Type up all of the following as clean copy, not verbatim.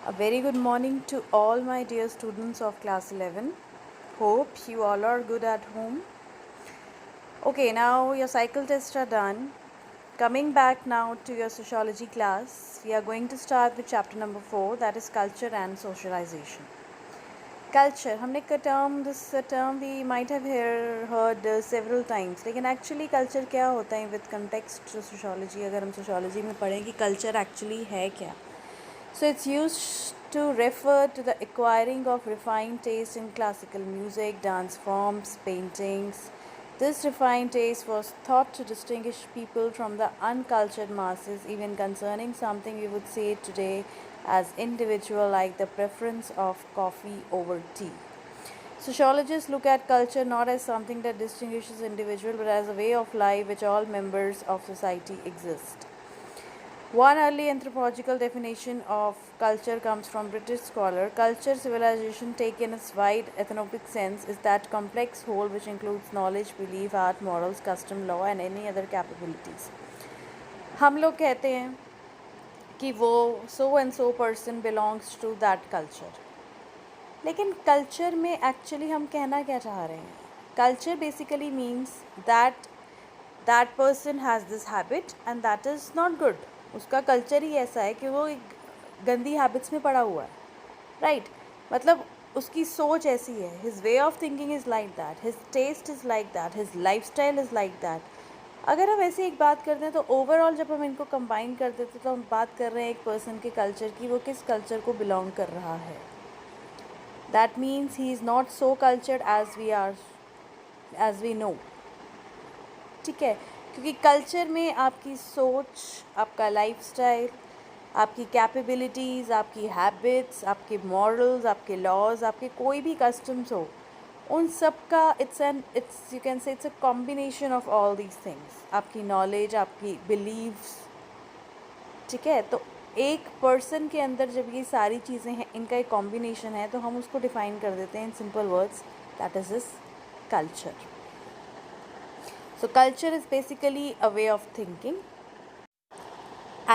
A very good morning to all my dear students of class 11. Hope you all are good at home. Okay, now your cycle tests are done. Coming back now to your sociology class, we are going to start with chapter number 4, that is culture and socialization. Culture, हमने का term, this term we might have heard several times. लेकिन actually culture क्या होता है with context to sociology, अगर हम sociology में पढ़ें कि culture actually है क्या. So it's used to refer to the acquiring of refined taste in classical music, dance forms, paintings. This refined taste was thought to distinguish people from the uncultured masses, even concerning something we would say today as individual, like the preference of coffee over tea. Sociologists look at culture not as something that distinguishes individuals, but as a way of life which all members of society exist. One early anthropological definition of culture comes from British scholar. Culture, civilization taken in its wide ethnopic sense, is that complex whole which includes knowledge, belief, art, morals, custom, law and any other capabilities. हम लोग कहते हैं कि वो so and so person belongs to that culture. लेकिन culture में actually हम कहना क्या चाह रहे हैं? Culture basically means that person has this habit and that is not good. उसका कल्चर ही ऐसा है कि वो एक गंदी हैबिट्स में पड़ा हुआ है, राइट? मतलब उसकी सोच ऐसी है, his way of thinking is like that, his taste is like that, his life style is like that. अगर हम ऐसे एक बात करते हैं तो ओवरऑल जब हम इनको कंबाइन कर देते तो हम बात कर रहे हैं एक पर्सन के कल्चर की, वो किस कल्चर को बिलोंग कर रहा है. That means he is not so cultured as we know. ठीक है, क्योंकि कल्चर में आपकी सोच, आपका लाइफस्टाइल, आपकी कैपेबिलिटीज़, आपकी हैबिट्स, आपके मॉरल्स, आपके लॉज, आपके कोई भी कस्टम्स हो, उन सब का it's you can say it's a combination of all these things. आपकी नॉलेज, आपकी बिलीव्स. ठीक है, तो एक पर्सन के अंदर जब ये सारी चीज़ें हैं, इनका एक कॉम्बिनेशन है, तो हम उसको डिफ़ाइन कर देते हैं in simple words, that is is culture. So culture is basically a way of thinking,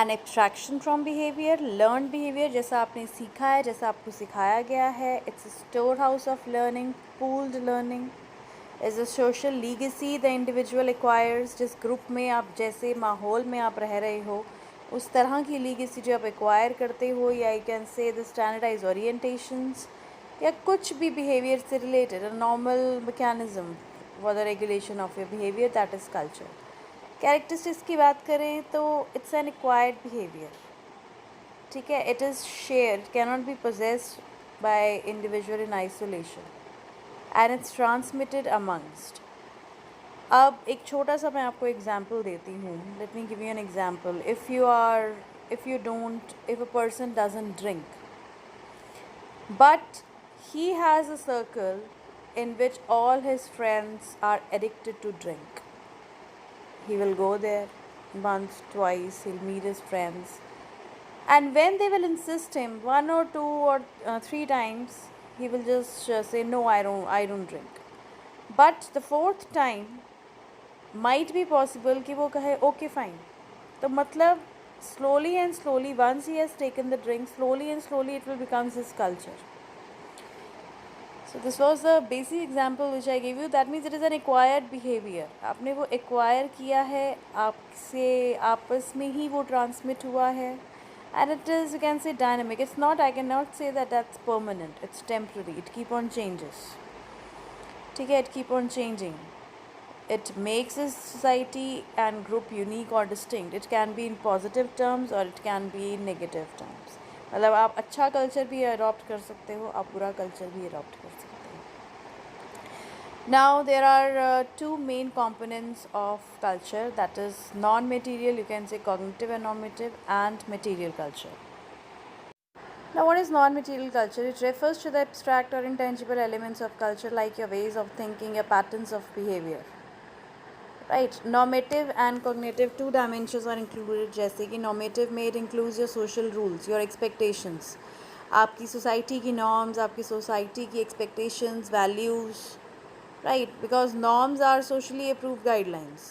an abstraction from behavior, learned behavior जैसा आपने सीखा है, जैसा आपको सिखाया गया है. It's a storehouse of learning, pooled learning. Is a social legacy the individual acquires. जिस ग्रुप में आप, जैसे माहौल में आप रह रहे हो, उस तरह की legacy जो आप एक्वायर करते हो, या you can say the standardized orientations, या कुछ भी behavior से related, a normal mechanism for the regulation of your behavior, that is culture. Characteristics की बात करें तो इट्स एन एक्वायर्ड बिहेवियर. ठीक है, it is shared, cannot be possessed by individual in isolation, and it's transmitted amongst. अब एक छोटा सा मैं आपको एग्जांपल देती हूँ. Let me give you an example. If a person doesn't drink but he has a circle in which all his friends are addicted to drink. He will go there once, twice, he'll meet his friends. And when they will insist him 1 or 2 or 3 times, he will just say, no, I don't drink. But the fourth time might be possible कि वो कहे, okay, fine. तो मतलब slowly and slowly, once he has taken the drink, slowly and slowly it will become his culture. So this was the basic example which I gave you. That means it is an acquired behavior. आपने वो acquire किया है, आपसे आपस में ही वो transmit हुआ है, and it is, you can say, dynamic. It's not, I cannot say that that's permanent. It's temporary. It keep on changes. ठीक है, it keep on changing. It makes a society and group unique or distinct. It can be in positive terms or it can be in negative terms. मतलब आप अच्छा culture भी adopt कर सकते हो, आप बुरा कल्चर भी अडॉप्ट कर सकते हो. Now there are two main components of culture, that is non-material, you can say cognitive and normative, and material culture. Now what is non-material culture? It refers to the abstract or intangible elements of culture, like your ways of thinking, your patterns of behavior. Right, normative and cognitive, two dimensions are included. जैसे कि normative में it includes your social rules, your expectations, आपकी society की norms, आपकी society की expectations, values, right? Because norms are socially approved guidelines,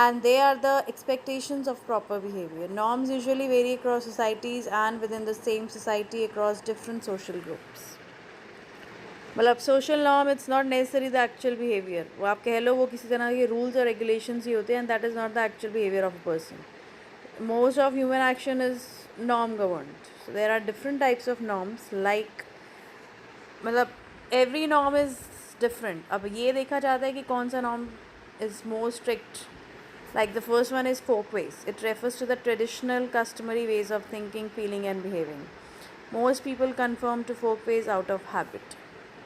and they are the expectations of proper behavior. Norms usually vary across societies and within the same society across different social groups. मतलब social norm it's not necessary the actual behaviour, वो आप कह लो वो किसी तरह के rules और regulations ही होते हैं, and that is not the actual behaviour of a person. Most of human action is norm governed. So there are different types of norms, like मतलब every norm is different. अब ये देखा जाता है कि कौन सा norm is more strict. Like the first one is folkways. It refers to the traditional customary ways of thinking, feeling and behaving. Most people conform to folkways out of habit.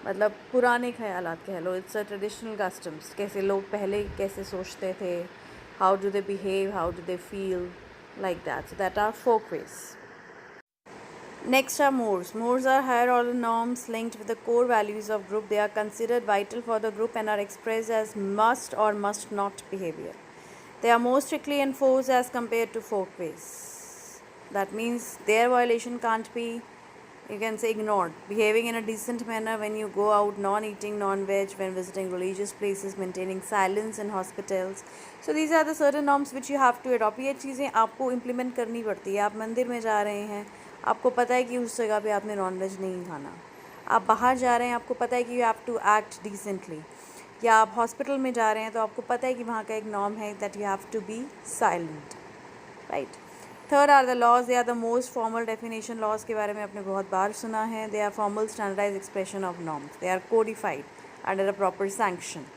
मतलब पुराने ख्यालात कह लो. It's a traditional customs. कैसे लोग पहले कैसे सोचते थे, how do they behave, how do they feel, like that. So that are folkways. Next are mores. Mores are higher order norms linked with the core values of group. They are considered vital for the group and are expressed as must or must not behavior. They are more strictly enforced as compared to folkways. That means their violation can't be, you can say, ignored. Behaving in a decent manner when you go out, non-eating non-veg when visiting religious places, maintaining silence in hospitals. So these are the certain norms which you have to adopt. ये चीज़ें आपको implement करनी पड़ती है. आप मंदिर में जा रहे हैं, आपको पता है कि उस जगह पे आपने नॉन-वेज नहीं खाना. आप बाहर जा रहे हैं, आपको पता है कि you have to act decently. या आप हॉस्पिटल में जा रहे हैं तो आपको पता है कि वहाँ का एक नॉर्म है that you have to be silent, right? Third are the laws. They are the most formal definition. Laws के बारे में आपने बहुत बार सुना है. They are formal standardized expression of norms. They are codified under a proper sanction.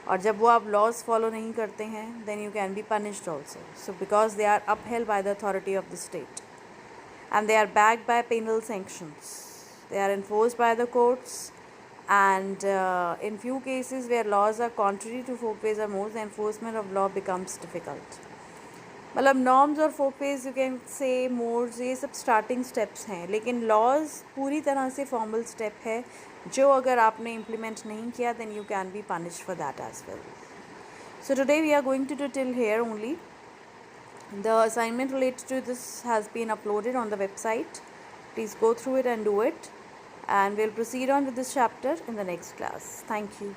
और जब वो आप laws follow नहीं करते हैं then you can be punished also. So because they are upheld by the authority of the state and they are backed by penal sanctions. They are enforced by the courts, and in few cases where laws are contrary to folkways or mores, the enforcement of law becomes difficult. मतलब norms और Folkways you can say modes ये सब starting steps हैं, लेकिन laws पूरी तरह से formal step है जो अगर आपने इम्प्लीमेंट नहीं किया then you can be punished for that as well. So today we are going to do till here only. The assignment related to this has been uploaded on the website. Please go through it and do it, and we'll proceed on with this chapter in the next class. Thank you.